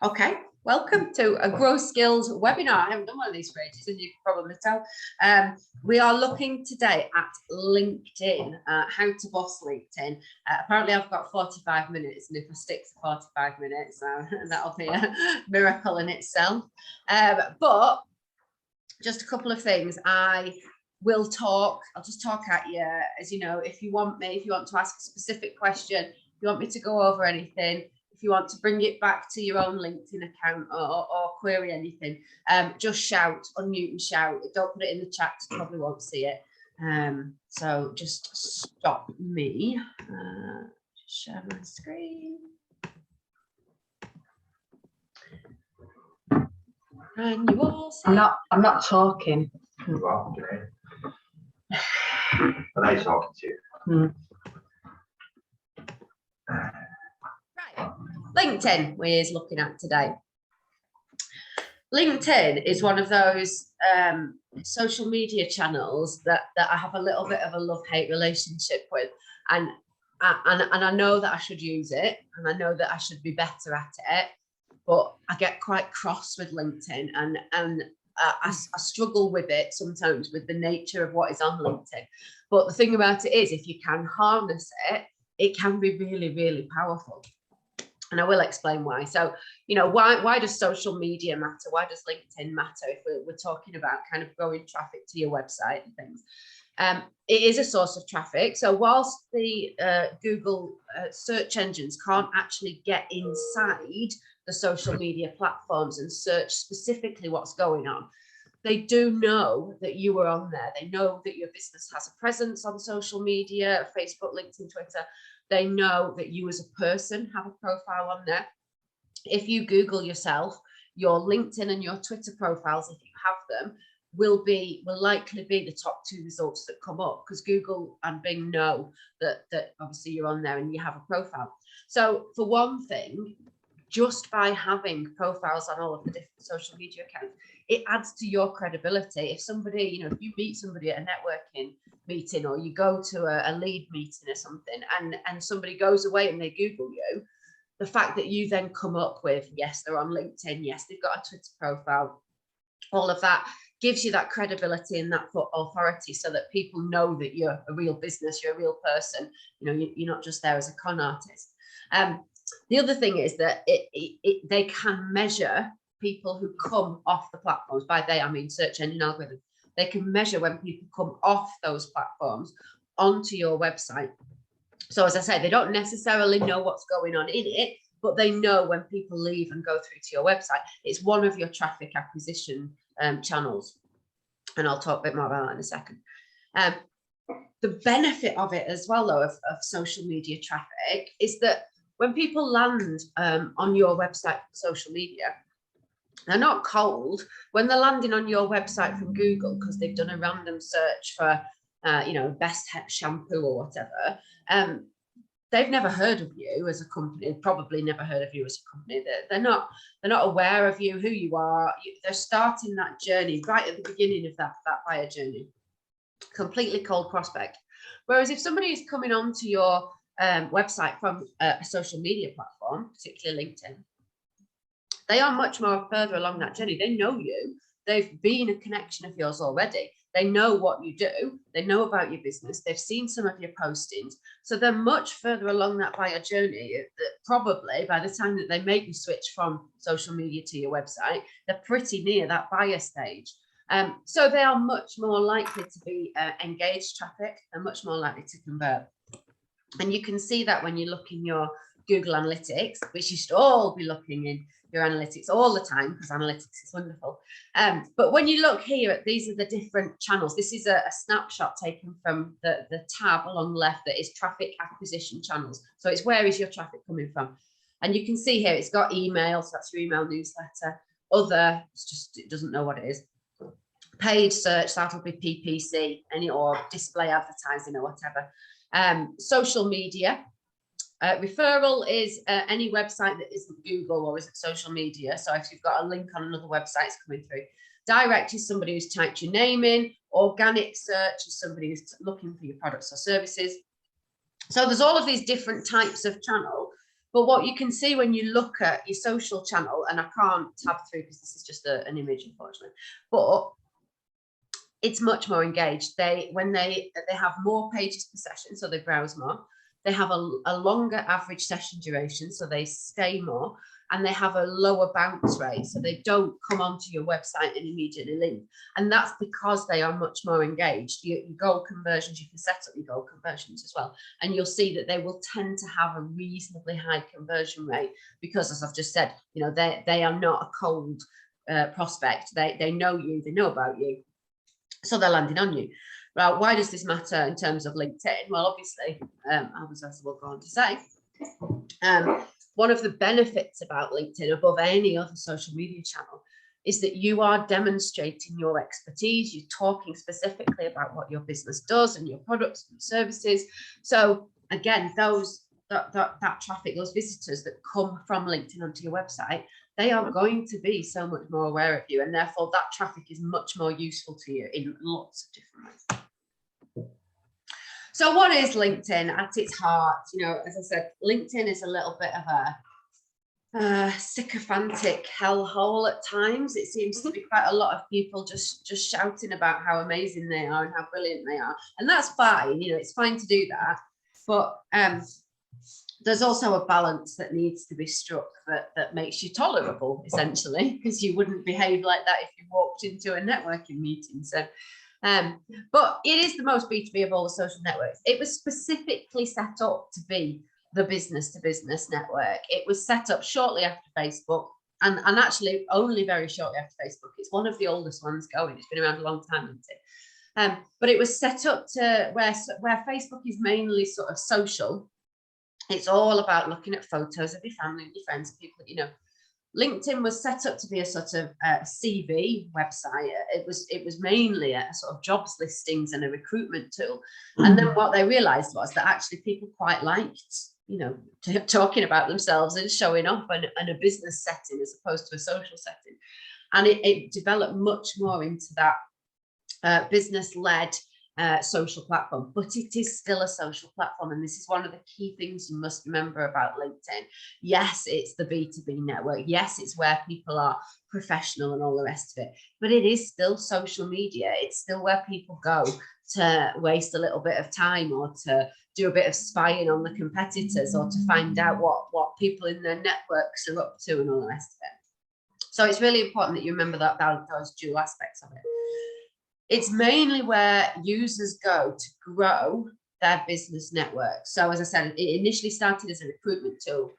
Okay, welcome to a GrowSkills webinar. I haven't done one of these for ages, as you can probably tell. We are looking today at LinkedIn, how to boss LinkedIn. Apparently I've got 45 minutes, and if I stick to 45 minutes, that'll be a miracle in itself. But just a couple of things. I'll just talk at you, as you know, if you want to ask a specific question, if you want me to go over anything, if you want to bring it back to your own LinkedIn account or query anything, just shout, unmute and shout. Don't put it in the chat, you probably won't see it. So just stop me. Just share my screen. And you all see. I'm not talking. You are, okay. Are they talking to you? Right, LinkedIn we're looking at today. LinkedIn is one of those social media channels that I have a little bit of a love-hate relationship with, and I know that I should use it, and I know that I should be better at it, but I get quite cross with LinkedIn, and I struggle with it sometimes, with the nature of what is on LinkedIn. But the thing about it is, if you can harness it, it can be really, really powerful. And I will explain why. So, you know, why does social media matter? Why does LinkedIn matter if we're talking about kind of growing traffic to your website and things? It is a source of traffic. So whilst the Google search engines can't actually get inside the social media platforms and search specifically what's going on, they do know that you are on there. They know that your business has a presence on social media, Facebook, LinkedIn, Twitter. They know that you as a person have a profile on there. If you Google yourself, your LinkedIn and your Twitter profiles, if you have them, will likely be the top 2 results that come up, because Google and Bing know that obviously you're on there and you have a profile. So for one thing, just by having profiles on all of the different social media accounts, it adds to your credibility. If somebody, you know, if you meet somebody at a networking meeting, or you go to a lead meeting or something, and somebody goes away and they Google you, the fact that you then come up with, yes, they're on LinkedIn, yes, they've got a Twitter profile, all of that gives you that credibility and that authority, so that people know that you're a real business, you're a real person, you know, you're not just there as a con artist. The other thing is that they can measure people who come off the platforms. By they, I mean search engine algorithms. They can measure when people come off those platforms onto your website. So as I say, they don't necessarily know what's going on in it, but they know when people leave and go through to your website. It's one of your traffic acquisition channels. And I'll talk a bit more about that in a second. The benefit of it as well, though, of social media traffic, is that when people land on your website from social media, they're not cold. When they're landing on your website from Google, because they've done a random search for, you know, best shampoo or whatever, they've never heard of you as a company, probably never heard of you as a company. They're not aware of you, who you are. They're starting that journey right at the beginning of that buyer journey. Completely cold prospect. Whereas if somebody is coming onto your website from a social media platform, particularly LinkedIn, they are much more further along that journey. They know you. They've been a connection of yours already. They know what you do. They know about your business. They've seen some of your postings. So they're much further along that buyer journey, that probably by the time that they make you switch from social media to your website, they're pretty near that buyer stage. So they are much more likely to be engaged traffic. They're much more likely to convert. And you can see that when you look in your Google Analytics, which you should all be looking in your analytics all the time, because analytics is wonderful. But when you look here at, these are the different channels. This is a snapshot taken from the tab along the left that is traffic acquisition channels. So it's where is your traffic coming from? And you can see here it's got email, so that's your email newsletter. Other, it doesn't know what it is. Paid search, that'll be PPC, or display advertising or whatever. Social media. Referral is any website that isn't Google or isn't social media. So if you've got a link on another website, it's coming through. Direct is somebody who's typed your name in. Organic search is somebody who's looking for your products or services. So there's all of these different types of channel. But what you can see when you look at your social channel, and I can't tab through because this is just an image, unfortunately, but it's much more engaged. When they have more pages per session, so they browse more. They have a longer average session duration, so they stay more, and they have a lower bounce rate, so they don't come onto your website and immediately leave. And that's because they are much more engaged. Your goal conversions, you can set up your goal conversions as well, and you'll see that they will tend to have a reasonably high conversion rate because, as I've just said, you know, they are not a cold prospect. They know you, they know about you, so they're landing on you. Right, why does this matter in terms of LinkedIn? Well, obviously, as we'll go on to say, one of the benefits about LinkedIn above any other social media channel is that you are demonstrating your expertise. You're talking specifically about what your business does and your products and services. So again, that traffic, those visitors that come from LinkedIn onto your website, they are going to be so much more aware of you, and therefore that traffic is much more useful to you in lots of different ways. So what is LinkedIn at its heart? You know, as I said, LinkedIn is a little bit of a sycophantic hellhole at times. It seems to be quite a lot of people just shouting about how amazing they are and how brilliant they are, and that's fine. You know, it's fine to do that, but there's also a balance that needs to be struck that makes you tolerable, essentially, because you wouldn't behave like that if you walked into a networking meeting. So, but it is the most B2B of all the social networks. It was specifically set up to be the business-to-business network. It was set up shortly after Facebook, and actually only very shortly after Facebook. It's one of the oldest ones going. It's been around a long time, hasn't it? But it was set up to where Facebook is mainly sort of social. It's all about looking at photos of your family and your friends, people, you know. LinkedIn was set up to be a sort of CV website. It was mainly a sort of jobs listings and a recruitment tool. And then what they realized was that actually people quite liked, you know, talking about themselves and showing off in a business setting as opposed to a social setting. And it developed much more into that business-led social platform, but it is still a social platform, and this is one of the key things you must remember about LinkedIn. Yes, it's the B2B network. Yes, it's where people are professional and all the rest of it, but it is still social media. It's still where people go to waste a little bit of time, or to do a bit of spying on the competitors, or to find out what people in their networks are up to and all the rest of it. So it's really important that you remember that those dual aspects of it. It's mainly where users go to grow their business network. So as I said, it initially started as a recruitment tool.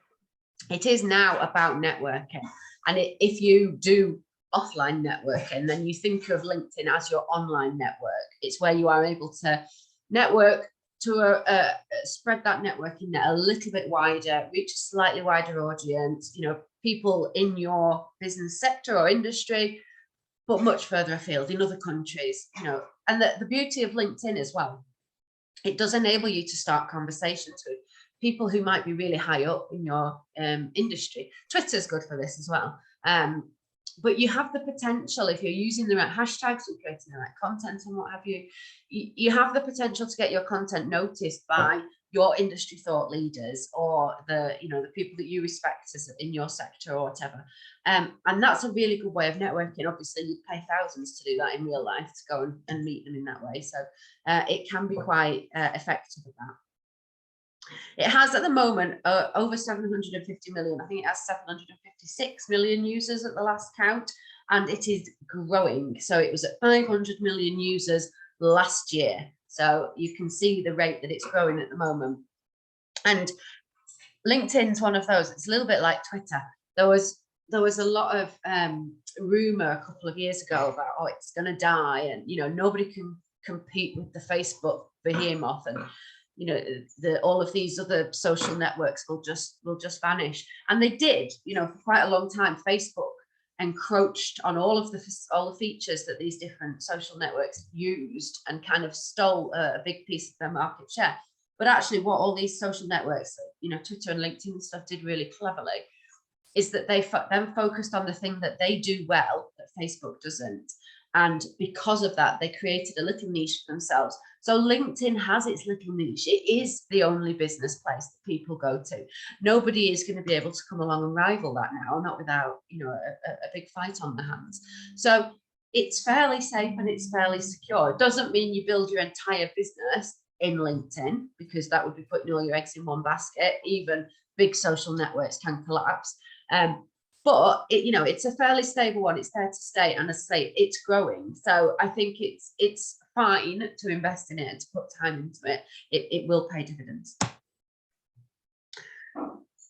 It is now about networking. And if you do offline networking, then you think of LinkedIn as your online network. It's where you are able to network to spread that networking net a little bit wider, reach a slightly wider audience, you know, people in your business sector or industry, but much further afield in other countries, you know. And the beauty of LinkedIn as well, it does enable you to start conversations with people who might be really high up in your industry. Twitter's good for this as well. But you have the potential, if you're using the right hashtags and creating the right content and what have you, you have the potential to get your content noticed by your industry thought leaders, or the people that you respect in your sector or whatever. And that's a really good way of networking. Obviously, you pay thousands to do that in real life, to go and meet them in that way. So it can be quite effective at that. It has at the moment over 750 million. I think it has 756 million users at the last count, and it is growing. So it was at 500 million users last year. So you can see the rate that it's growing at the moment. And LinkedIn's one of those. It's a little bit like Twitter. There was a lot of rumor a couple of years ago about, oh, it's going to die, and nobody can compete with the Facebook behemoth, and all of these other social networks will just vanish. And they did, for quite a long time. Facebook encroached on all the features that these different social networks used, and kind of stole a big piece of their market share. But actually, what all these social networks, Twitter and LinkedIn and stuff, did really cleverly is that they then focused on the thing that they do well that Facebook doesn't, And because of that, they created a little niche for themselves. So LinkedIn has its little niche. It is the only business place that people go to. Nobody is going to be able to come along and rival that now, not without, you know, a big fight on their hands. So it's fairly safe and it's fairly secure. It doesn't mean you build your entire business in LinkedIn, because that would be putting all your eggs in one basket. Even big social networks can collapse. But it, you know, it's a fairly stable one. It's there to stay, and as I say, it's growing. So I think it's fine to invest in it and to put time into it. It will pay dividends.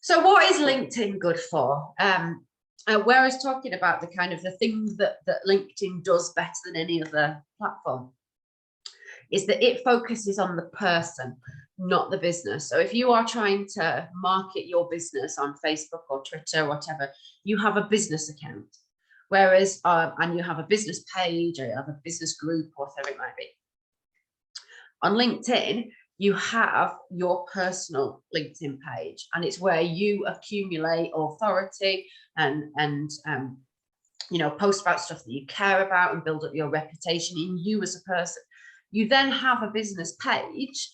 So what is LinkedIn good for? Where I was talking about the kind of the things that LinkedIn does better than any other platform, is that it focuses on the person, not the business. So if you are trying to market your business on Facebook or Twitter or whatever, you have a business account. Whereas, and you have a business page, or you have a business group, whatever it might be. On LinkedIn, you have your personal LinkedIn page, and it's where you accumulate authority and you know, post about stuff that you care about and build up your reputation in you as a person. You then have a business page,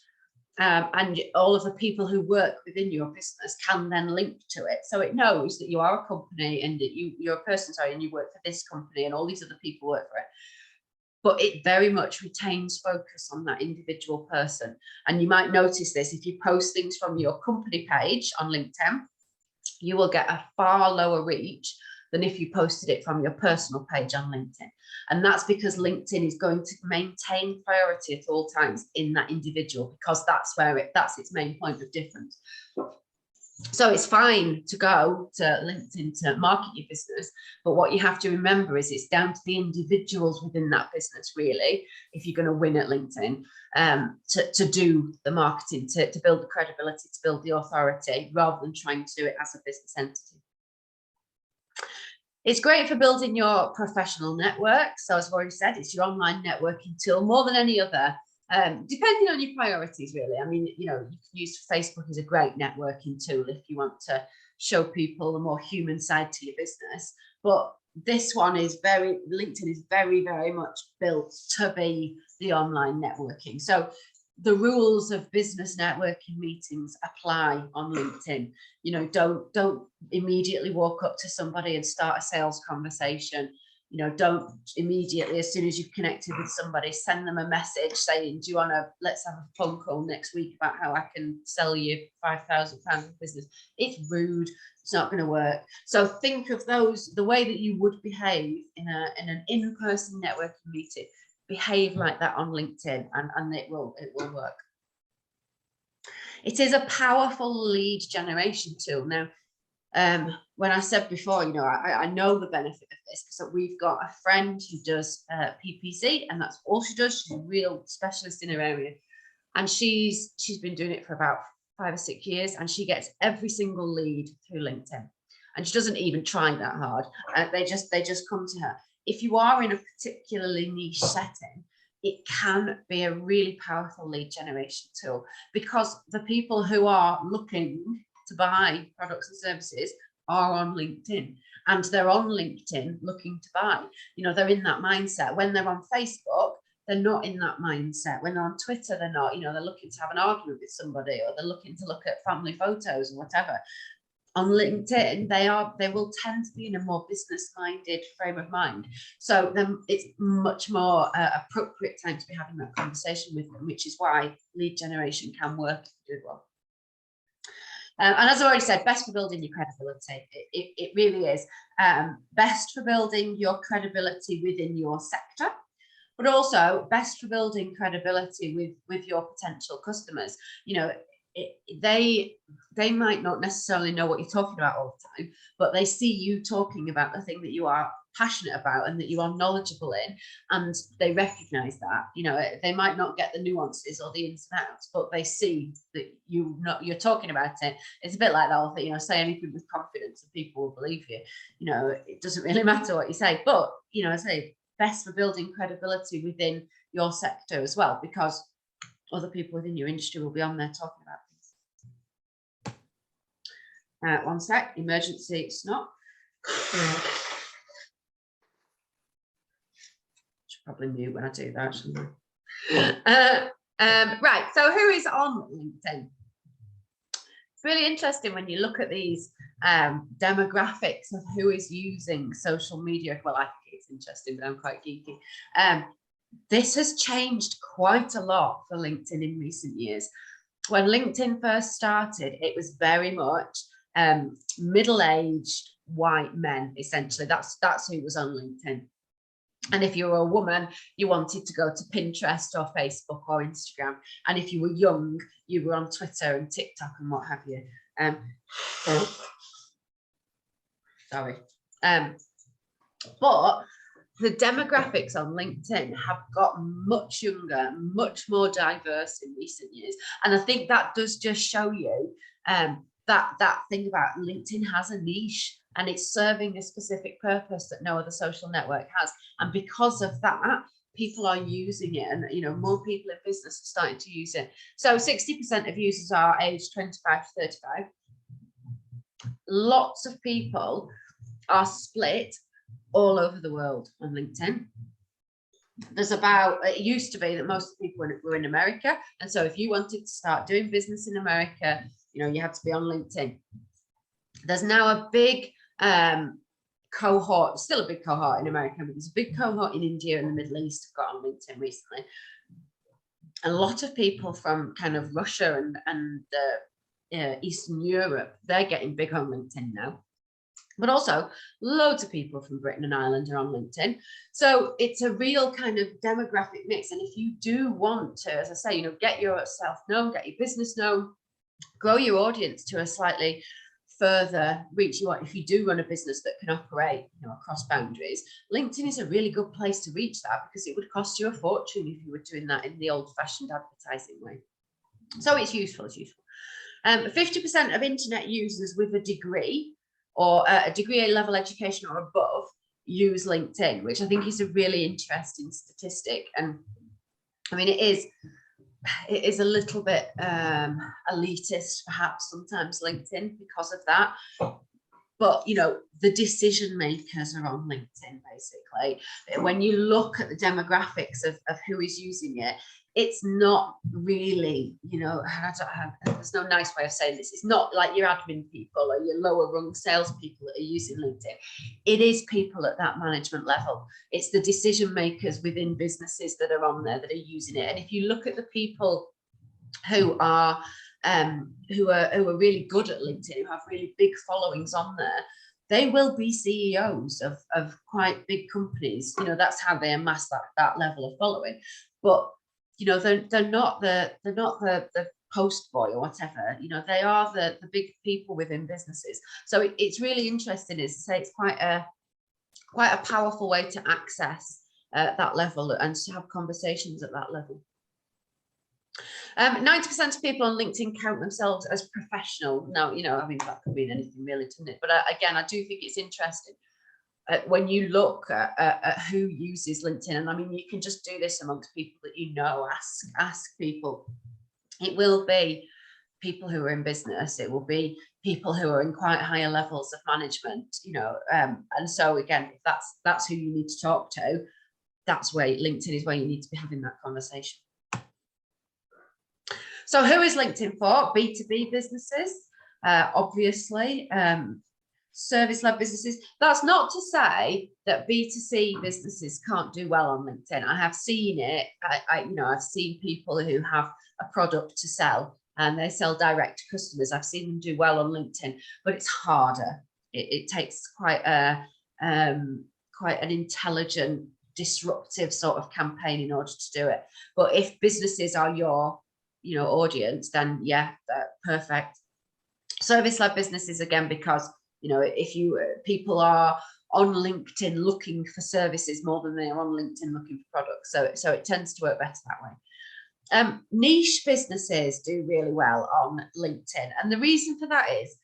and all of the people who work within your business can then link to it. So it knows that you are a company and that you're a person, sorry, and you work for this company and all these other people work for it. But it very much retains focus on that individual person. And you might notice this, if you post things from your company page on LinkedIn, you will get a far lower reach than if you posted it from your personal page on LinkedIn. And that's because LinkedIn is going to maintain priority at all times in that individual, because that's where that's its main point of difference. So it's fine to go to LinkedIn to market your business, but what you have to remember is it's down to the individuals within that business, really, if you're going to win at LinkedIn, to do the marketing, to build the credibility, to build the authority, rather than trying to do it as a business entity. It's great for building your professional network. So as I've already said, it's your online networking tool more than any other, depending on your priorities, really. I mean, you know, you can use Facebook as a great networking tool if you want to show people a more human side to your business. But this one is LinkedIn is very, very much built to be the online networking. So the rules of business networking meetings apply on LinkedIn. You know, don't immediately walk up to somebody and start a sales conversation. You know, don't immediately, as soon as you've connected with somebody, send them a message saying, do you want to, let's have a phone call next week about how I can sell you £5,000 of business. It's rude. It's not going to work. So think of those, the way that you would behave in an in-person networking meeting. Behave like that on LinkedIn, and it will work. It is a powerful lead generation tool. Now, when I said before, you know, I know the benefit of this, because we've got a friend who does PPC, and that's all she does. She's a real specialist in her area, and she's been doing it for about 5 or 6 years, and she gets every single lead through LinkedIn, and she doesn't even try that hard. They just come to her. If you are in a particularly niche setting, it can be a really powerful lead generation tool, because the people who are looking to buy products and services are on LinkedIn, and they're on LinkedIn looking to buy. You know, they're in that mindset. When they're on Facebook, they're not in that mindset. When they're on Twitter, they're not. You know, they're looking to have an argument with somebody, or they're looking to look at family photos or whatever. On LinkedIn, they will tend to be in a more business-minded frame of mind. So then it's much more appropriate time to be having that conversation with them, which is why lead generation can work if you do it well. And as I already said, best for building your credibility. It really is. Best for building your credibility within your sector, but also best for building credibility with your potential customers. You know, they might not necessarily know what you're talking about all the time, but they see you talking about the thing that you are passionate about and that you are knowledgeable in, and they recognize that. You know, they might not get the nuances or the ins and outs, but they see that you're talking about it. It's a bit like that whole thing, you know, say anything with confidence and people will believe you. You know, it doesn't really matter what you say, but, you know, I say best for building credibility within your sector as well, because other people within your industry will be on there talking about things. One sec, emergency snot. probably mute when I do that, shouldn't I? Right, so who is on LinkedIn? It's really interesting when you look at these demographics of who is using social media. Well, I think it's interesting, but I'm quite geeky. This has changed quite a lot for LinkedIn in recent years. When LinkedIn first started, it was very much middle-aged white men, essentially. That's who was on LinkedIn. And if you were a woman, you wanted to go to Pinterest or Facebook or Instagram. And if you were young, you were on Twitter and TikTok and what have you. Sorry. But the demographics on LinkedIn have got much younger, much more diverse in recent years. And I think that does just show you that thing about LinkedIn has a niche and it's serving a specific purpose that no other social network has. And because of that, people are using it, and more people in business are starting to use it. So 60% of users are aged 25 to 35. Lots of people are split all over the world on LinkedIn. There's it used to be that most of the people were in America. And so if you wanted to start doing business in America, you had to be on LinkedIn. There's now a big cohort, still a big cohort in America, but there's a big cohort in India and the Middle East have got on LinkedIn recently. A lot of people from kind of Russia and Eastern Europe, they're getting big on LinkedIn now. But also loads of people from Britain and Ireland are on LinkedIn. So it's a real kind of demographic mix. And if you do want to, as I say, get yourself known, get your business known, grow your audience to a slightly further reach you want, if you do run a business that can operate across boundaries, LinkedIn is a really good place to reach that, because it would cost you a fortune if you were doing that in the old-fashioned advertising way. So it's useful. 50% of internet users with a degree or a degree level education or above use LinkedIn, which I think is a really interesting statistic. And I mean, it is a little bit elitist, perhaps sometimes, LinkedIn, because of that. But the decision makers are on LinkedIn, basically. When you look at the demographics of who is using it, it's not really, there's no nice way of saying this. It's not like your admin people or your lower rung salespeople that are using LinkedIn. It is people at that management level. It's the decision makers within businesses that are on there that are using it. And if you look at the people who are really good at LinkedIn, who have really big followings on there, they will be CEOs of quite big companies. That's how they amass that level of following. But they're not the post boy or whatever. They are the big people within businesses. So it's really interesting. Is to say it's quite a powerful way to access that level and to have conversations at that level. 90% of people on LinkedIn count themselves as professional. Now, I mean, that could mean anything really, doesn't it? But again, I do think it's interesting when you look at who uses LinkedIn. And I mean, you can just do this amongst people that ask people. It will be people who are in business. It will be people who are in quite higher levels of management, and so again, if that's who you need to talk to, that's where LinkedIn is where you need to be having that conversation. So who is LinkedIn for? B2B businesses, obviously, service-led businesses. That's not to say that B2C businesses can't do well on LinkedIn. I have seen it. I've seen people who have a product to sell and they sell direct to customers. I've seen them do well on LinkedIn, but it's harder. It takes quite an intelligent, disruptive sort of campaign in order to do it. But if businesses are your audience, then yeah, perfect. Service-led businesses, again, because if people are on LinkedIn looking for services more than they are on LinkedIn looking for products, so it tends to work better that way. Niche businesses do really well on LinkedIn, and the reason for that is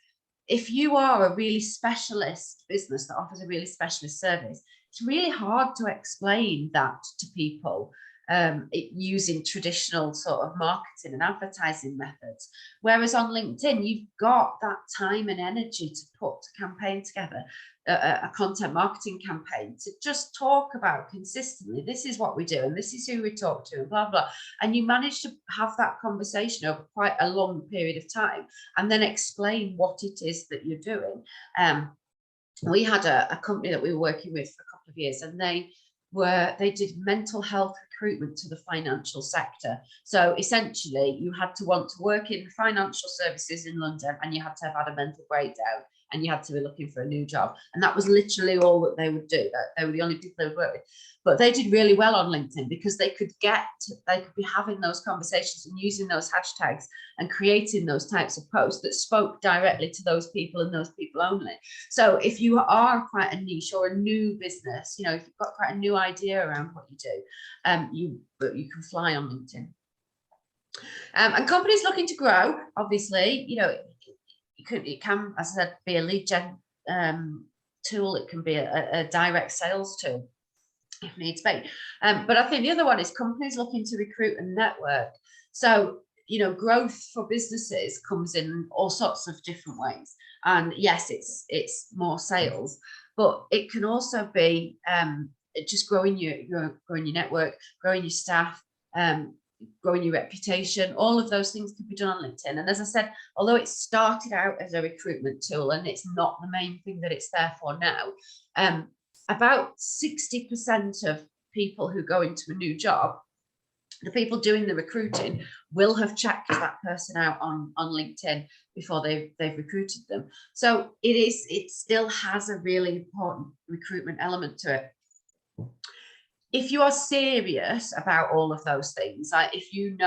if you are a really specialist business that offers a really specialist service, it's really hard to explain that to people using traditional sort of marketing and advertising methods. Whereas on LinkedIn, you've got that time and energy to put a campaign together, a content marketing campaign, to just talk about consistently, this is what we do and this is who we talk to and blah, blah. And you manage to have that conversation over quite a long period of time and then explain what it is that you're doing. We had a company that we were working with for a couple of years, and they did mental health recruitment to the financial sector. So essentially you had to want to work in financial services in London, and you had to have had a mental breakdown, and you had to be looking for a new job. And that was literally all that they would do. That they were the only people they would work with. But they did really well on LinkedIn because they could be having those conversations and using those hashtags and creating those types of posts that spoke directly to those people and those people only. So if you are quite a niche or a new business, if you've got quite a new idea around what you do, you can fly on LinkedIn. And companies looking to grow, obviously, it can, as I said, be a lead gen tool. It can be a direct sales tool if needs be. But I think the other one is companies looking to recruit and network. So, growth for businesses comes in all sorts of different ways. And yes, it's more sales, but it can also be just growing your network, growing your staff, growing your reputation. All of those things can be done on LinkedIn. And as I said, although it started out as a recruitment tool and it's not the main thing that it's there for now, about 60% of people who go into a new job, the people doing the recruiting, will have checked that person out on LinkedIn before they've recruited them. So it still has a really important recruitment element to it. If you are serious about all of those things, like if you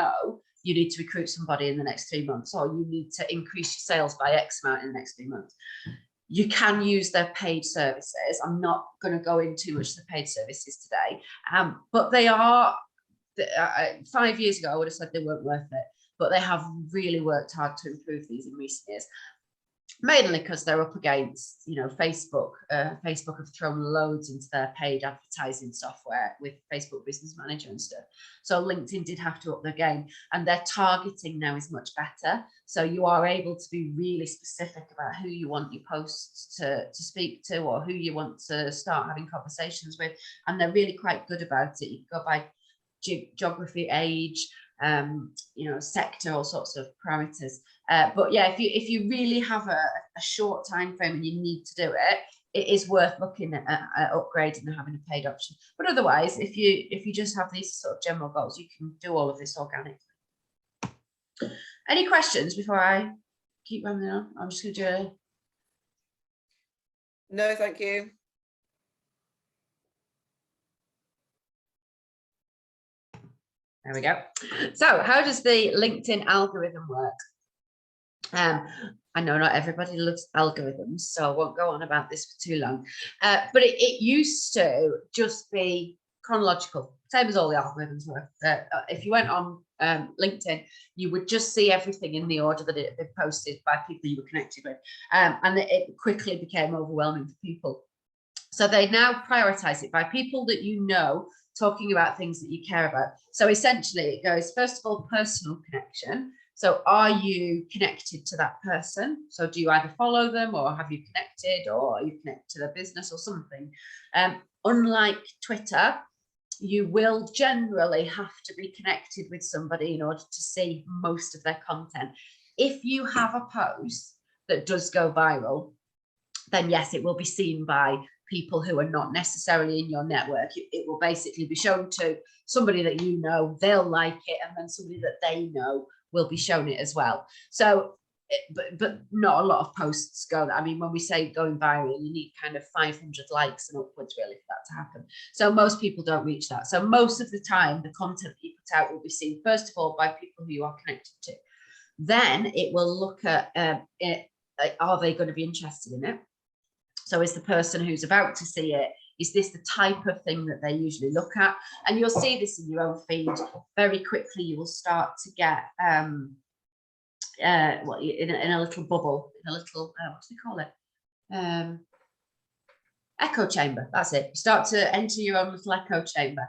need to recruit somebody in the next 3 months, or you need to increase your sales by X amount in the next 3 months, you can use their paid services. I'm not going to go into too much of the paid services today, but they are, 5 years ago, I would have said they weren't worth it, but they have really worked hard to improve these in recent years. Mainly because they're up against, Facebook. Facebook have thrown loads into their paid advertising software with Facebook Business Manager and stuff. So LinkedIn did have to up their game, and their targeting now is much better. So you are able to be really specific about who you want your posts to speak to, or who you want to start having conversations with. And they're really quite good about it. You can go by geography, age, sector, all sorts of parameters. But yeah, if you really have a short time frame and you need to do it, it is worth looking at upgrading and having a paid option. But otherwise, if you just have these sort of general goals, you can do all of this organically. Any questions before I keep running on? I'm just going to do No, thank you. There we go. So how does the LinkedIn algorithm work? I know not everybody loves algorithms, so I won't go on about this for too long. But it used to just be chronological, same as all the algorithms were. If you went on LinkedIn, you would just see everything in the order that it had been posted by people you were connected with. And it quickly became overwhelming for people. So they now prioritize it by people that talking about things that you care about. So essentially it goes, first of all, personal connection. So are you connected to that person? So do you either follow them, or have you connected, or are you connected to their business or something? Unlike Twitter, you will generally have to be connected with somebody in order to see most of their content. If you have a post that does go viral, then yes, it will be seen by people who are not necessarily in your network. It will basically be shown to somebody that they'll like it, and then somebody that they know will be shown it as well. So, but not a lot of posts go. I mean, when we say going viral, you need kind of 500 likes and upwards really for that to happen. So most people don't reach that. So most of the time, the content that you put out will be seen, first of all, by people who you are connected to. Then it will look at, are they going to be interested in it? So is the person who's about to see it, is this the type of thing that they usually look at? And you'll see this in your own feed. Very quickly, you will start to get in a little bubble, in a little, what do they call it? Echo chamber, that's it. You start to enter your own little echo chamber.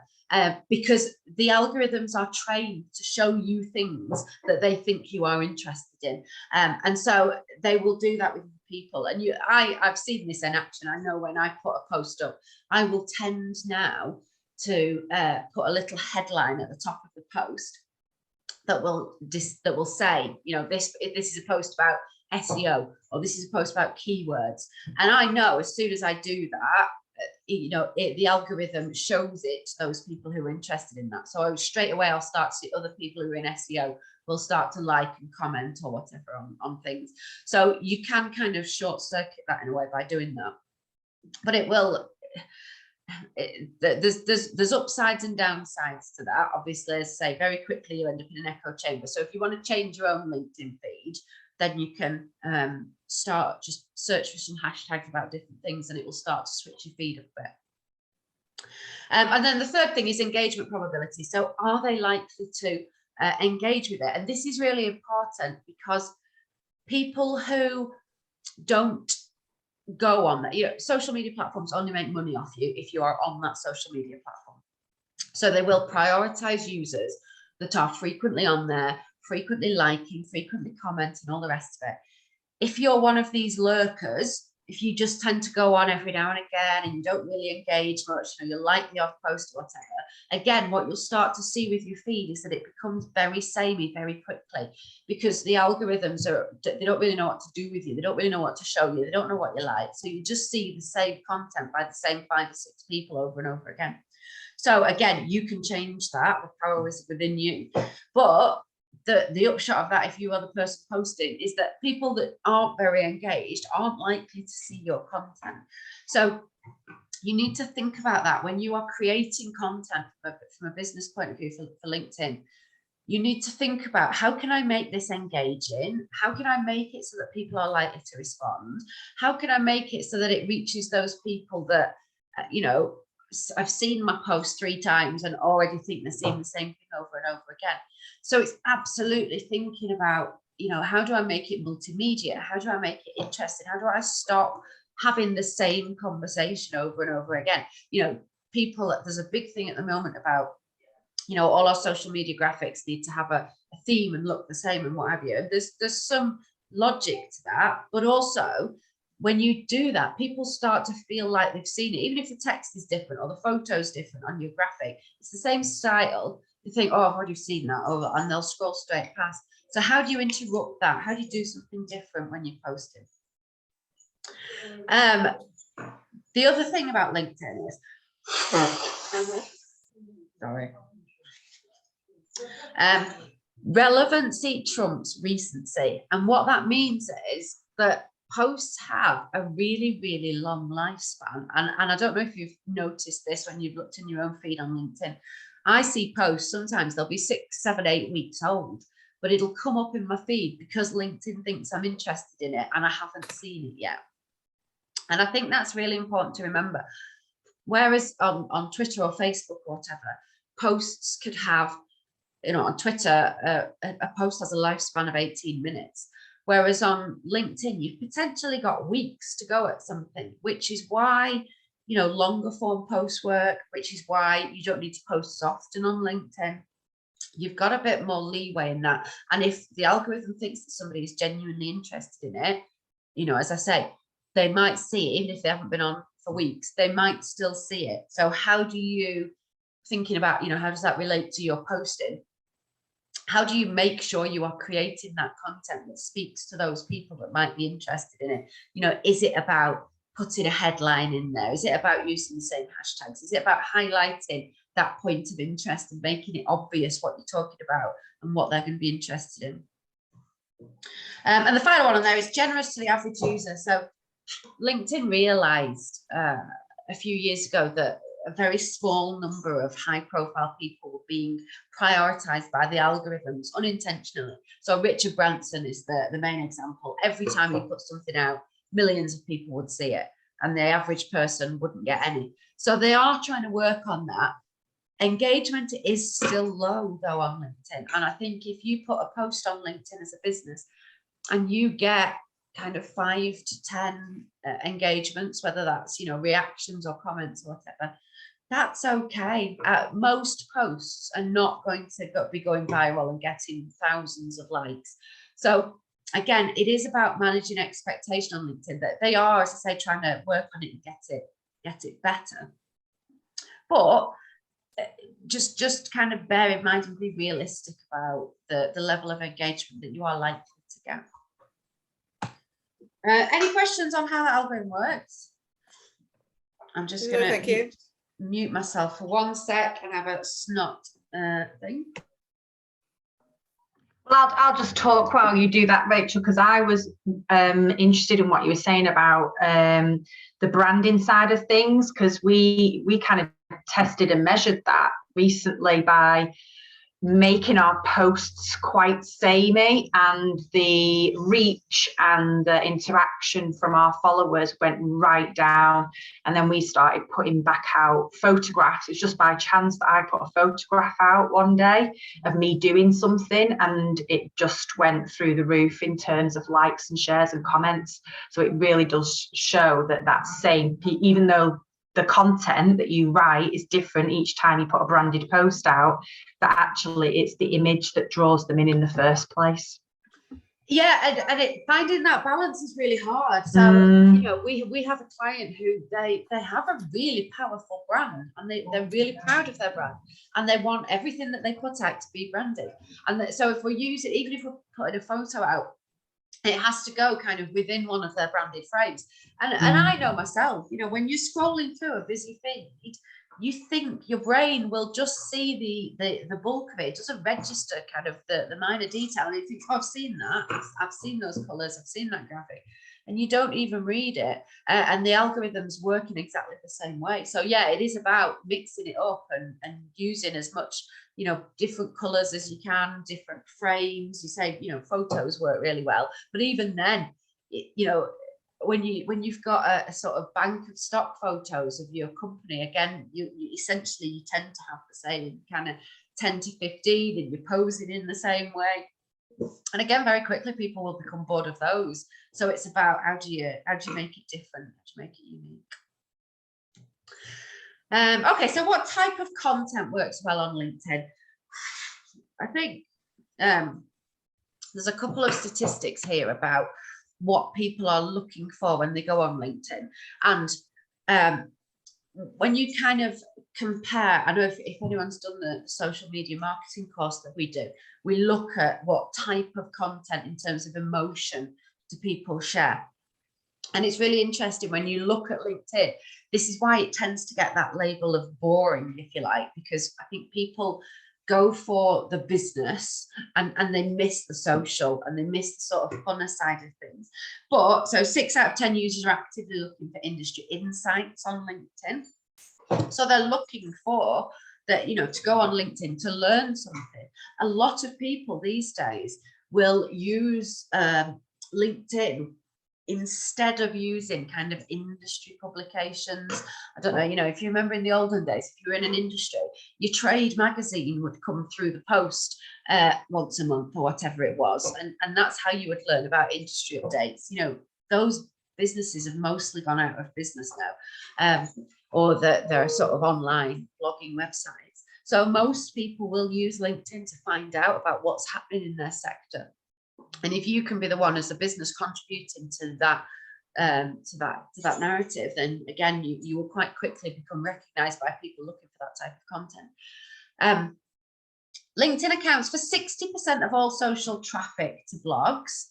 because the algorithms are trained to show you things that they think you are interested in. And so they will do that with people. And I've seen this in action. I know when I put a post up, I will tend now to put a little headline at the top of the post that will say, you know, this is a post about SEO, or this is a post about keywords. And I know as soon as I do that, you know, the algorithm shows it to those people who are interested in that. So straight away I'll start to see other people who are in SEO will start to like and comment or whatever on things. So you can kind of short circuit that in a way by doing that. But it will, there's upsides and downsides to that. Obviously, as I say, very quickly you end up in an echo chamber. So if you want to change your own LinkedIn feed, then you can start just search for some hashtags about different things, and it will start to switch your feed up a bit. And then the third thing is engagement probability. So are they likely to engage with it? And this is really important because people who don't go on that, you know, social media platforms only make money off you if you are on that social media platform. So they will prioritize users that are frequently on there, frequently liking, frequently commenting, all the rest of it. If you're one of these lurkers, if you just tend to go on every now and again and you don't really engage much, you know, you like the odd post or whatever, again, what you'll start to see with your feed is that it becomes very samey very quickly, because the algorithms they don't really know what to do with you. They don't really know what to show you. They don't know what you like. So you just see the same content by the same 5 or 6 people over and over again. So again, you can change that. The power is within you. But the upshot of that, if you are the person posting, is that people that aren't very engaged aren't likely to see your content. So you need to think about that when you are creating content from a business point of view for LinkedIn. You need to think about, how can I make this engaging? How can I make it so that people are likely to respond? How can I make it so that it reaches those people that, you know, I've seen my post 3 times and already think they're seeing the same thing over and over again. So it's absolutely thinking about, you know, how do I make it multimedia? How do I make it interesting? How do I stop having the same conversation over and over again? You know, there's a big thing at the moment about, you know, all our social media graphics need to have a theme and look the same and what have you. There's some logic to that, but also when you do that, people start to feel like they've seen it, even if the text is different or the photo's different on your graphic. It's the same style. They think, oh, I've already seen that, and they'll scroll straight past. So how do you interrupt that? How do you do something different when you're posting? The other thing about LinkedIn is, sorry, relevancy trumps recency. And what that means is that posts have a really, really long lifespan. And I don't know if you've noticed this when you've looked in your own feed on LinkedIn. I see posts, sometimes they'll be 6, 7, 8 weeks old, but it'll come up in my feed because LinkedIn thinks I'm interested in it and I haven't seen it yet. And I think that's really important to remember. Whereas on Twitter or Facebook or whatever, posts could have, you know, on Twitter, a post has a lifespan of 18 minutes. Whereas on LinkedIn, you've potentially got weeks to go at something, which is why, you know, longer form posts work, which is why you don't need to post as often on LinkedIn. You've got a bit more leeway in that. And if the algorithm thinks that somebody is genuinely interested in it, you know, as I say, they might see it, even if they haven't been on for weeks, they might still see it. So how do you, thinking about, you know, how does that relate to your posting? How do you make sure you are creating that content that speaks to those people that might be interested in it? You know, is it about putting a headline in there? Is it about using the same hashtags? Is it about highlighting that point of interest and making it obvious what you're talking about and what they're going to be interested in? And the final one on there is generous to the average user. So LinkedIn realized a few years ago that a very small number of high profile people were being prioritized by the algorithms unintentionally. So Richard Branson is the main example. Every time he put something out, millions of people would see it and the average person wouldn't get any. So they are trying to work on that. Engagement is still low though on LinkedIn. And I think if you put a post on LinkedIn as a business and you get kind of 5 to 10 engagements, whether that's, you know, reactions or comments or whatever, That's okay. Most posts are not going to be going viral and getting thousands of likes. So again, it is about managing expectation on LinkedIn, that they are, as I say, trying to work on it and get it better. But just kind of bear in mind and be realistic about the level of engagement that you are likely to get. Any questions on how the algorithm works? I'm just going to mute myself for 1 sec and have a snot thing. Well, I'll just talk while you do that, Rachel, because I was interested in what you were saying about the branding side of things, because we kind of tested and measured that recently by making our posts quite samey, and the reach and the interaction from our followers went right down. And then we started putting back out photographs. It's just by chance that I put a photograph out one day of me doing something, and it just went through the roof in terms of likes and shares and comments. So it really does show that that's same, even though the content that you write is different each time you put a branded post out, that actually it's the image that draws them in the first place. Yeah, and finding that balance is really hard. So you know, we have a client who they have a really powerful brand, and they're really proud of their brand, and they want everything that they put out to be branded. And so if we use it, even if we're putting a photo out, it has to go kind of within one of their branded frames. And I know myself, you know, when you're scrolling through a busy feed, you think your brain will just see the bulk of it. It doesn't register kind of the minor detail. And you think, oh, I've seen that. I've seen those colors. I've seen that graphic. And you don't even read it. And the algorithm's working exactly the same way. So yeah, it is about mixing it up and using as much, you know, different colors as you can, different frames. You say, you know, photos work really well, but even then, you know, when you've got a sort of bank of stock photos of your company, again, you essentially you tend to have the same kind of 10 to 15, and you're posing in the same way. And again, very quickly people will become bored of those. So it's about how do you make it different, how do you make it unique. Okay, so what type of content works well on LinkedIn? I think there's a couple of statistics here about what people are looking for when they go on LinkedIn. And when you kind of compare, I know if anyone's done the social media marketing course that we do, we look at what type of content in terms of emotion do people share. And it's really interesting when you look at LinkedIn. This is why it tends to get that label of boring, if you like, because I think people go for the business and they miss the social, and they miss the sort of funner side of things. But so 6 out of 10 users are actively looking for industry insights on LinkedIn. So they're looking for that, you know, to go on LinkedIn to learn something. A lot of people these days will use LinkedIn instead of using kind of industry publications. I don't know, you know, if you remember in the olden days, if you were in an industry, your trade magazine would come through the post once a month or whatever it was. And that's how you would learn about industry updates. You know, those businesses have mostly gone out of business now, or that they're sort of online blogging websites. So most people will use LinkedIn to find out about what's happening in their sector. And if you can be the one as a business contributing to that that narrative, then again, you will quite quickly become recognized by people looking for that type of content. LinkedIn accounts for 60% of all social traffic to blogs.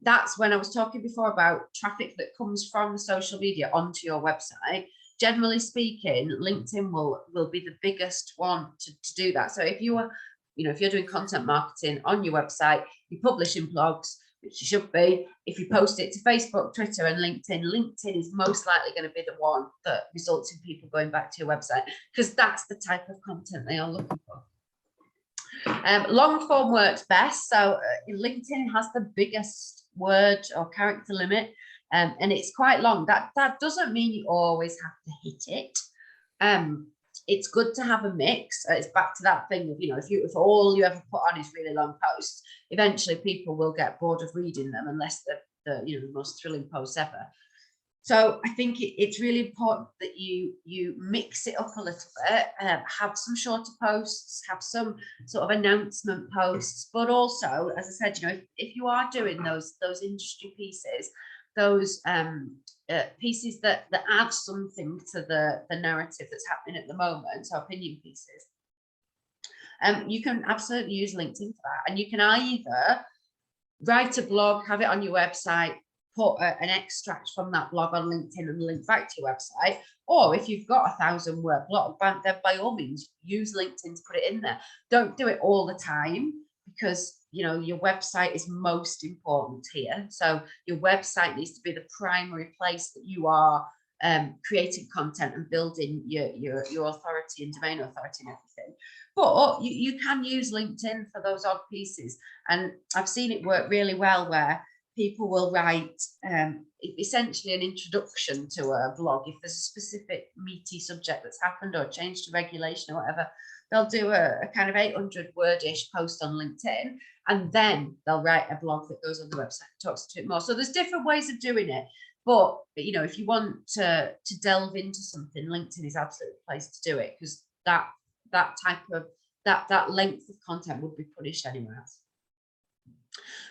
That's when I was talking before about traffic that comes from social media onto your website. Generally speaking, LinkedIn will be the biggest one to do that. So if you are, you know, if you're doing content marketing on your website, you're publishing blogs, which you should be. If you post it to Facebook, Twitter, and LinkedIn is most likely going to be the one that results in people going back to your website, because that's the type of content they are looking for. Long form works best. So LinkedIn has the biggest word or character limit, and it's quite long. That doesn't mean you always have to hit it. It's good to have a mix. It's back to that thing of, you know, if all you ever put on is really long posts, eventually people will get bored of reading them unless they're the, you know, the most thrilling posts ever. So I think it's really important that you mix it up a little bit, have some shorter posts, have some sort of announcement posts, but also, as I said, you know, if you are doing those industry pieces, those pieces that add something to the narrative that's happening at the moment, so opinion pieces, you can absolutely use LinkedIn for that. And you can either write a blog, have it on your website, put an extract from that blog on LinkedIn and link back to your website. Or if you've got a 1,000-word blog, then by all means use LinkedIn to put it in there. Don't do it all the time, because you know your website is most important here. So your website needs to be the primary place that you are creating content and building your authority and domain authority and everything. But you can use LinkedIn for those odd pieces, and I've seen it work really well where people will write essentially an introduction to a blog. If there's a specific meaty subject that's happened or changed to regulation or whatever, they'll do a kind of 800-word-ish post on LinkedIn, and then they'll write a blog that goes on the website and talks to it more. So there's different ways of doing it. But you know, if you want to delve into something, LinkedIn is absolutely the place to do it, because that type of that length of content would be punished anywhere else.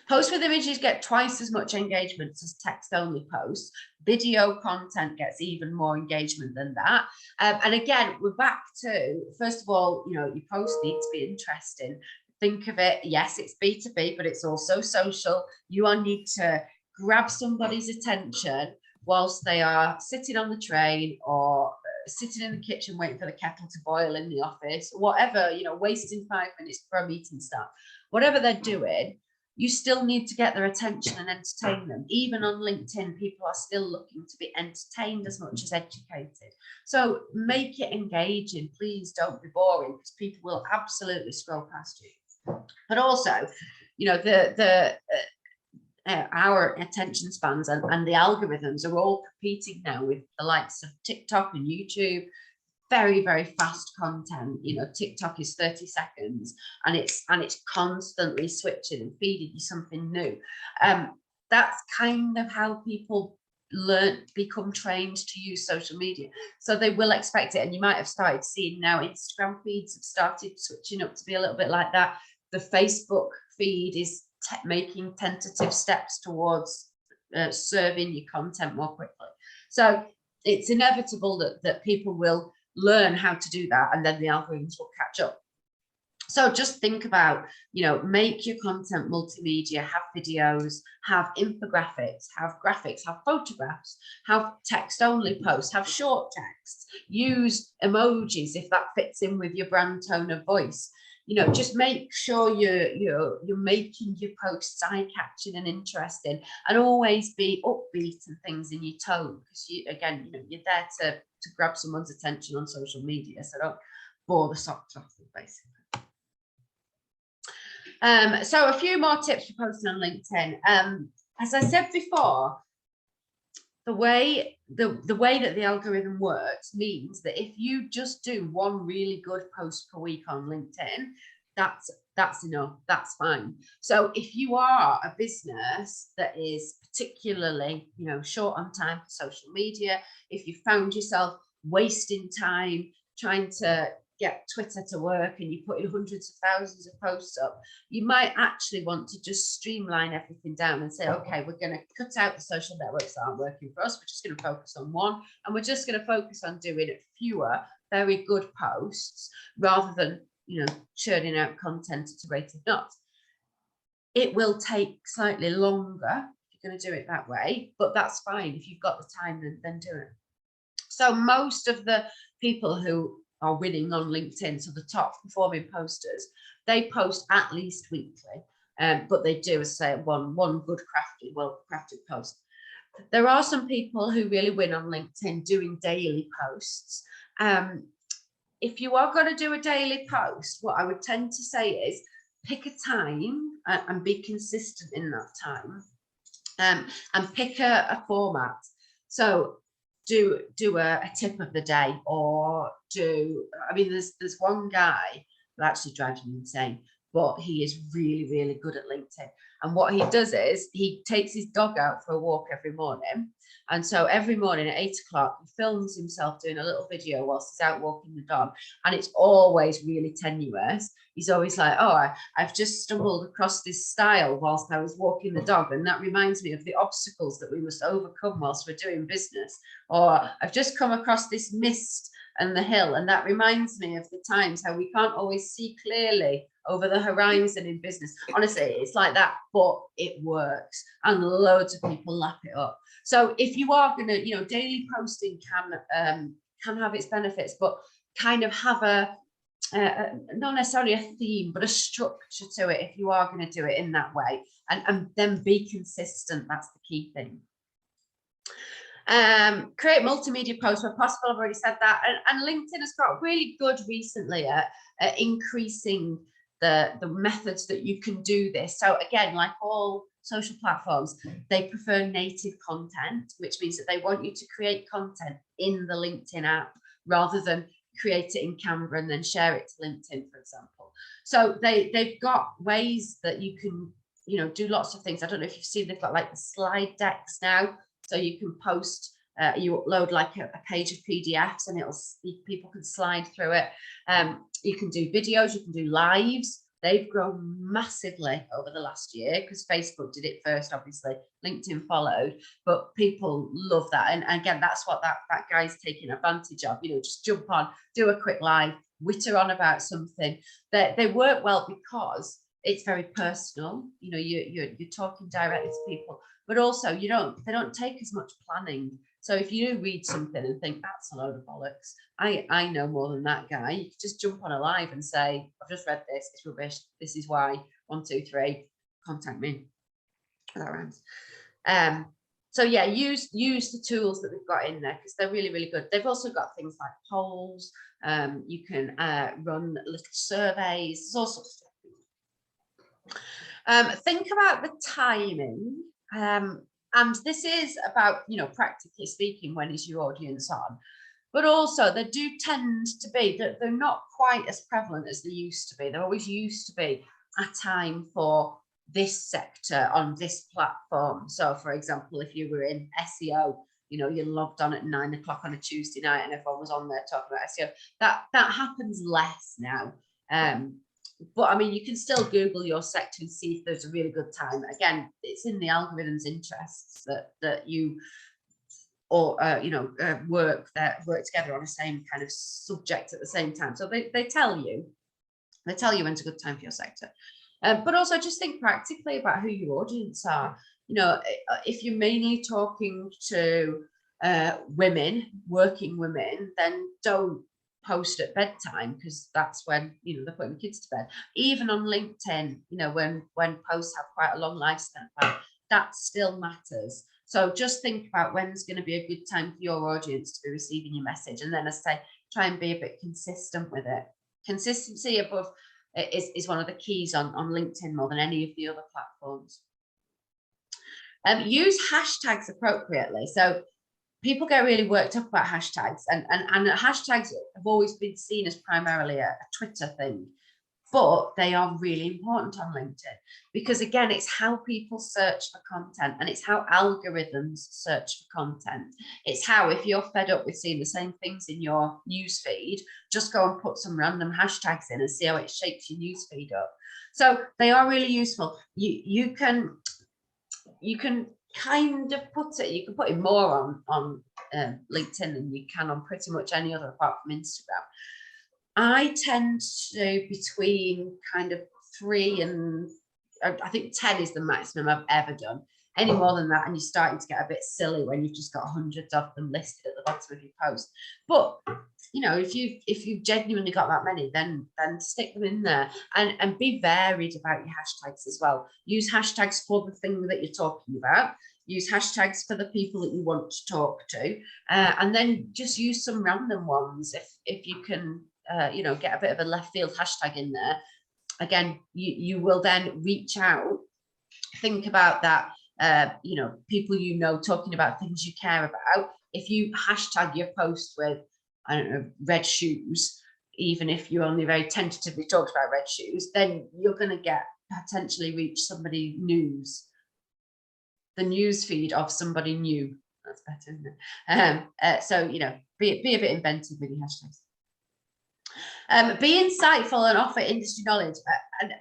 Posts with images get twice as much engagement as text-only posts. Video content gets even more engagement than that. And again, we're back to, first of all, you know, your posts need to be interesting. Think of it, yes, it's B2B, but it's also social. You all need to grab somebody's attention whilst they are sitting on the train or sitting in the kitchen waiting for the kettle to boil in the office, whatever, you know, wasting 5 minutes for a meeting start. Whatever they're doing, you still need to get their attention and entertain them. Even on LinkedIn, people are still looking to be entertained as much as educated. So make it engaging. Please don't be boring, because people will absolutely scroll past you. But also, you know, our attention spans and the algorithms are all competing now with the likes of TikTok and YouTube. Very, very fast content. You know, TikTok is 30 seconds and it's constantly switching and feeding you something new. That's kind of how people become trained to use social media. So they will expect it. And you might have started seeing now Instagram feeds have started switching up to be a little bit like that. The Facebook feed is making tentative steps towards serving your content more quickly. So it's inevitable that people will learn how to do that, and then the algorithms will catch up. So just think about, you know, make your content multimedia, have videos, have infographics, have graphics, have photographs, have text only posts, have short texts, use emojis if that fits in with your brand tone of voice. You know, just make sure you're making your posts eye-catching and interesting, and always be upbeat and things in your tone, because again, you know, you're there to grab someone's attention on social media, so don't bore the socks off them, basically. So a few more tips for posting on LinkedIn. As I said before, the way that the algorithm works means that if you just do one really good post per week on LinkedIn, that's enough, that's fine. So if you are a business that is particularly, you know, short on time for social media, if you found yourself wasting time trying to get Twitter to work and you put in hundreds of thousands of posts up, you might actually want to just streamline everything down and say, okay, we're going to cut out the social networks that aren't working for us. We're just going to focus on one, and we're just going to focus on doing fewer very good posts rather than, you know, churning out content at a rate of knots. It will take slightly longer if you're going to do it that way, but that's fine. If you've got the time, then do it. So most of the people who are winning on LinkedIn, so the top performing posters, they post at least weekly, but they do, as I say, one good well-crafted post. There are some people who really win on LinkedIn doing daily posts. If you are going to do a daily post, what I would tend to say is pick a time and be consistent in that time, and pick a format. So do a tip of the day, or I mean, there's one guy who actually drives me insane. but he is really, really good at LinkedIn. And what he does is he takes his dog out for a walk every morning. And so every morning at 8 o'clock, he films himself doing a little video whilst he's out walking the dog. And it's always really tenuous. He's always like, oh, I've just stumbled across this stile whilst I was walking the dog. And that reminds me of the obstacles that we must overcome whilst we're doing business. Or I've just come across this mist and the hill. And that reminds me of the times how we can't always see clearly over the horizon in business. Honestly, it's like that, but it works. And loads of people lap it up. So if you are going to, daily posting can have its benefits, but kind of have a not necessarily a theme, but a structure to it if you are going to do it in that way, and then be consistent. That's the key thing. Create multimedia posts where possible. I've already said that. And LinkedIn has got really good recently at increasing the methods that you can do this. So again, like all social platforms, they prefer native content, which means that they want you to create content in the LinkedIn app rather than create it in Canva and then share it to LinkedIn, for example. So they've got ways that you can, do lots of things. I don't know if you've seen, they've got like the slide decks now. So you can post, you upload like a page of PDFs and people can slide through it. You can do videos, you can do lives. They've grown massively over the last year because Facebook did it first, obviously. LinkedIn followed, but people love that. And again, that's what that guy's taking advantage of. Just jump on, do a quick live, witter on about something. They work well because it's very personal. You're talking directly to people, but also they don't take as much planning. So if you read something and think that's a load of bollocks, I know more than that guy, you could just jump on a live and say, I've just read this, it's rubbish, this is why, 1, 2, 3, contact me. That rhymes. So yeah, use the tools that they've got in there because they're really, really good. They've also got things like polls. You can run little surveys, all sorts of stuff. Think about the timing. And this is about, practically speaking, when is your audience on? But also they do tend to be, they're not quite as prevalent as they used to be. There always used to be a time for this sector on this platform. So for example, if you were in SEO, you logged on at 9 o'clock on a Tuesday night and everyone was on there talking about SEO. That happens less now. But I mean, you can still Google your sector and see if there's a really good time. Again, it's in the algorithm's interests that you or work together on the same kind of subject at the same time. So they tell you when's a good time for your sector. But also just think practically about who your audience are. If you're mainly talking to working women, then don't post at bedtime because that's when they're putting the kids to bed. Even on LinkedIn, when posts have quite a long lifespan, that still matters. So just think about when's going to be a good time for your audience to be receiving your message, and then as I say, try and be a bit consistent with it. Consistency above is one of the keys on LinkedIn more than any of the other platforms. Use hashtags appropriately. So people get really worked up about hashtags, and hashtags have always been seen as primarily a Twitter thing, but they are really important on LinkedIn because again, it's how people search for content and it's how algorithms search for content. It's how, if you're fed up with seeing the same things in your newsfeed, just go and put some random hashtags in and see how it shapes your newsfeed up. So they are really useful. You can kind of put it, you can put it more on LinkedIn than you can on pretty much any other apart from Instagram. I tend to between kind of 3 and I think 10 is the maximum I've ever done. Any more than that, and you're starting to get a bit silly when you've just got hundreds of them listed at the bottom of your post. But if you've genuinely got that many, then stick them in there and be varied about your hashtags as well. Use hashtags for the thing that you're talking about. Use hashtags for the people that you want to talk to, and then just use some random ones if you can. Get a bit of a left field hashtag in there. Again, you will then reach out. Think about that. People talking about things you care about. If you hashtag your post with, I don't know, red shoes, even if you only very tentatively talked about red shoes, then you're going to get potentially reach somebody news, the news feed of somebody new. That's better, isn't it? So, you know, be a bit inventive with your hashtags. Be insightful and offer industry knowledge. And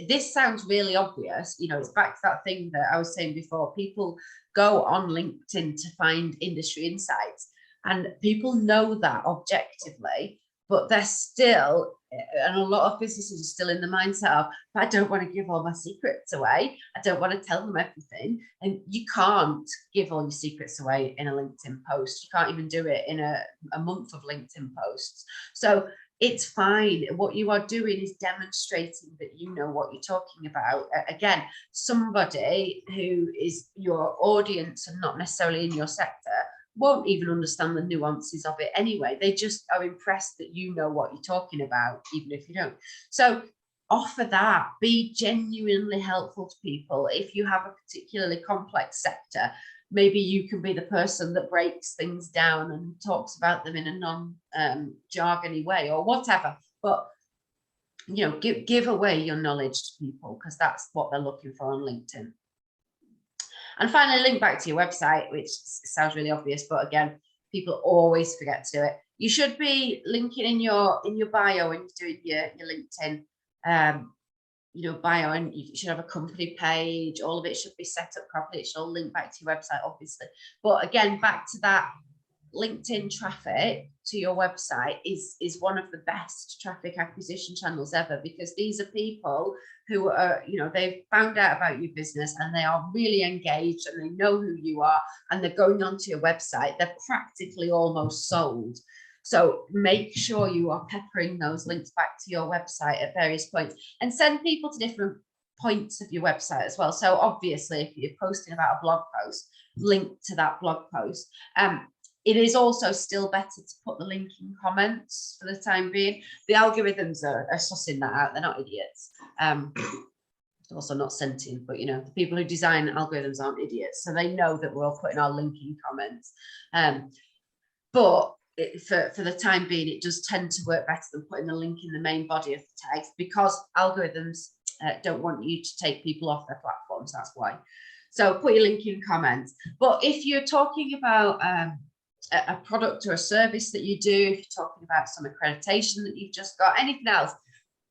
this sounds really obvious. You know, it's back to that thing that I was saying before. People go on LinkedIn to find industry insights, and people know that objectively, but they're still, and a lot of businesses are still in the mindset of, I don't want to give all my secrets away. I don't want to tell them everything. And you can't give all your secrets away in a LinkedIn post. You can't even do it in a month of LinkedIn posts. So it's fine. What you are doing is demonstrating that you know what you're talking about. Again, somebody who is your audience and not necessarily in your sector won't even understand the nuances of it anyway. They just are impressed that you know what you're talking about, even if you don't. So offer that. Be genuinely helpful to people. If you have a particularly complex sector, maybe you can be the person that breaks things down and talks about them in a non-jargony way or whatever. But, you know, give away your knowledge to people, because that's what they're looking for on LinkedIn. And finally, link back to your website, which sounds really obvious, but again, people always forget to do it. You should be linking in your bio when you're doing your LinkedIn you know, bio, and you should have a company page. All of it should be set up properly. It should all link back to your website, obviously. But again, back to that, LinkedIn traffic to your website is one of the best traffic acquisition channels ever, because these are people who are, you know, they've found out about your business and they are really engaged and they know who you are, and they're going onto your website. They're practically almost sold. So make sure you are peppering those links back to your website at various points, and send people to different points of your website as well. So obviously, if you're posting about a blog post, link to that blog post. It is also still better to put the link in comments for the time being. The algorithms are sussing that out. They're not idiots. Also not sentient, but you know, the people who design algorithms aren't idiots. So they know that we're all putting our link in comments. But for the time being, it does tend to work better than putting the link in the main body of the text, because algorithms don't want you to take people off their platforms. That's why. So put your link in comments. But if you're talking about a product or a service that you do, if you're talking about some accreditation that you've just got, anything else,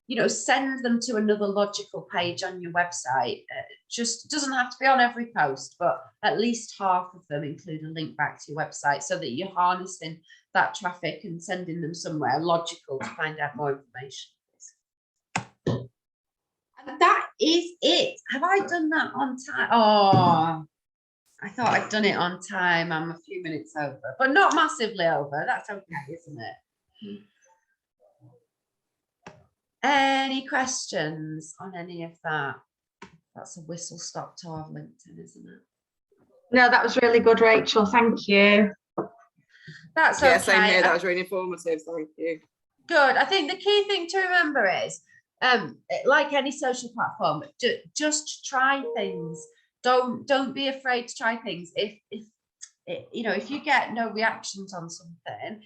you know, send them to another logical page on your website. Just doesn't have to be on every post, but at least half of them include a link back to your website, so that you're harnessing that traffic and sending them somewhere logical to find out more information. And that is it. Have I done that on time? Oh, I thought I'd done it on time. I'm a few minutes over, but not massively over. That's okay, isn't it? Any questions on any of that? That's a whistle stop tour of LinkedIn, isn't it? No, that was really good, Rachel. Thank you. That's okay. Yeah, same here. That was really informative. Thank you. Good. I think the key thing to remember is, like any social platform, just try things. Don't be afraid to try things. If you know, if you get no reactions on something,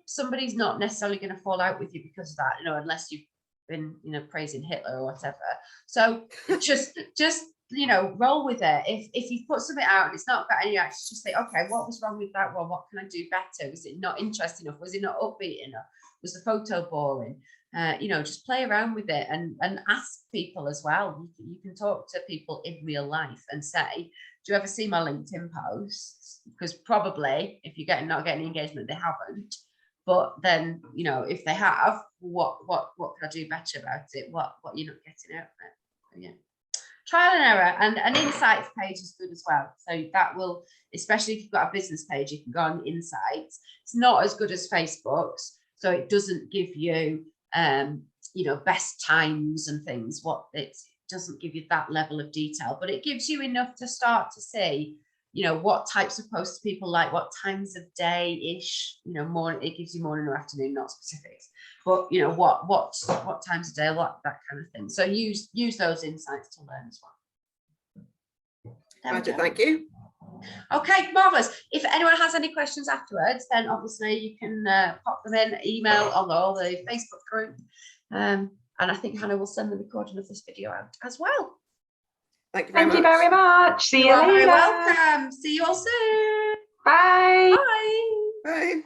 somebody's not necessarily going to fall out with you because of that, you know, unless you've been, you know, praising Hitler or whatever. So just you know, roll with it. If you put something out and it's not got any reaction, just say, okay, what was wrong with that one? What can I do better? Was it not interesting enough? Was it not upbeat enough? Was the photo boring? You know, just play around with it and ask people as well. You can talk to people in real life and say, do you ever see my LinkedIn posts? Because probably if you're not getting engagement, they haven't. But then, you know, if they have, what can I do better about it? What you're not getting out of it? So, yeah. Trial and error, and an insights page is good as well. So that will, especially if you've got a business page, you can go on insights. It's not as good as Facebook's, so it doesn't give you, you know, best times and things. It doesn't give you that level of detail, but it gives you enough to start to see, you know, what types of posts people like, what times of day-ish, you know, morning. It gives you morning or afternoon, not specifics, but you know, what times of day, that kind of thing. So use those insights to learn as well. Magic, thank you. Okay, marvelous. If anyone has any questions afterwards, then obviously you can pop them in, email on all the Facebook group. And I think Hannah will send the recording of this video out as well. Thank you Thank you very much. See you You are later. very welcome. See you all soon. Bye. Bye. Bye.